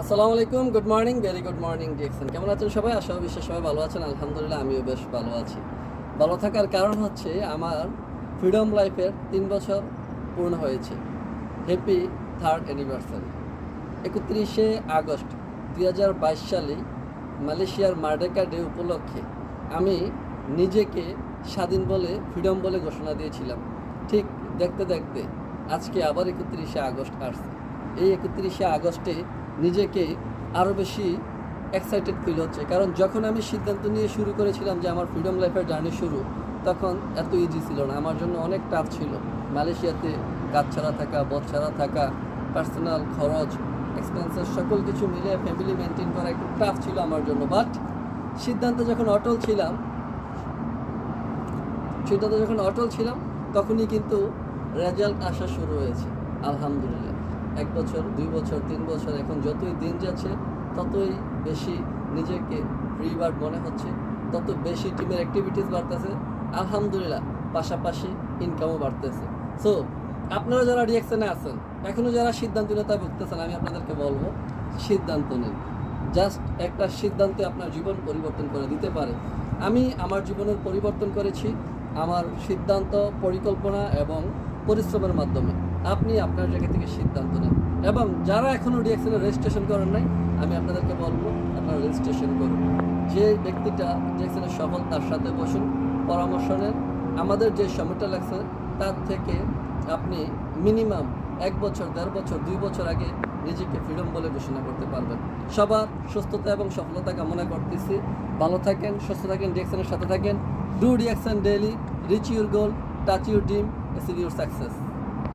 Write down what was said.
আসসালামু আলাইকুম, good morning, very good morning DXN. কেমন আছেন সবাই? আশা করি বিশ্বাস সবাই ভালো আছেন। আলহামদুলিল্লাহ আমিও বেশ ভালো আছি। ভালো থাকার কারণ হচ্ছে আমার ফ্রিডম লাইফের 3 বছর পূর্ণ হয়েছে। Happy 3rd anniversary. 31শে আগস্ট 2022 সালে মালয়েশিয়ার মার্ডেকা ডে উপলক্ষে আমি নিজেকে স্বাধীন বলে, ফ্রিডম বলে ঘোষণা দিয়েছিলাম। ঠিক দেখতে দেখতে আজকে আবার 31শে আগস্ট আসছে। এই 31শে আগস্টে নিজেকে আরও বেশি এক্সাইটেড ফিল হচ্ছে, কারণ যখন আমি সিদ্ধান্ত নিয়ে শুরু করেছিলাম যে আমার ফ্রিডম লাইফের জার্নি শুরু, তখন এত ইজি ছিল না, আমার জন্য অনেক টাফ ছিল। মালয়েশিয়াতে কাজ ছাড়া থাকা, বদ ছাড়া থাকা, পার্সোনাল খরচ, এক্সপেন্সেস সকল কিছু মিলে ফ্যামিলি মেনটেন করা একটু টাফ ছিল আমার জন্য। বাট সিদ্ধান্তে যখন অটল ছিলাম তখনই কিন্তু রেজাল্ট আসা শুরু হয়েছে। আলহামদুলিল্লাহ 1 বছর, 2 বছর, 3 বছর, এখন যতই দিন যাচ্ছে ততই বেশি নিজেকে ফ্রি বার্ড মনে হচ্ছে, তত বেশি টিমের অ্যাক্টিভিটিস বাড়তেছে। আলহামদুলিল্লাহ পাশাপাশি ইনকামও বাড়তেছে। সো আপনারা যারা রিঅ্যাকশনে আছেন, এখনও যারা সিদ্ধান্তহীনতায় ভুগতেছেন, আমি আপনাদেরকে বলবো সিদ্ধান্ত নিন। জাস্ট একটা সিদ্ধান্তে আপনার জীবন পরিবর্তন করে দিতে পারে। আমি আমার জীবনের পরিবর্তন করেছি আমার সিদ্ধান্ত, পরিকল্পনা এবং পরিশ্রমের মাধ্যমে। আপনি আপনার জায়গা থেকে সিদ্ধান্ত নেন, এবং যারা এখনও রিঅ্যাকশনে রেজিস্ট্রেশন করেন নাই, আমি আপনাদেরকে বলবো আপনারা রেজিস্ট্রেশন করুন। যে ব্যক্তিটা রিঅ্যাকশনে সফল, তার সাথে বসুন, পরামর্শ নেন। আমাদের যে সময়টা লাগছে তার থেকে আপনি মিনিমাম 1 বছর, 1.5 বছর, 2 বছর আগে নিজেকে ফ্রিডম বলে ঘোষণা করতে পারবেন। সবার সুস্থতা এবং সফলতা কামনা করতেছি। ভালো থাকেন, সুস্থ থাকেন, রিঅ্যাকশনের সাথে থাকেন। Do reaction daily, rich your goal, touch your dream, achieve your success.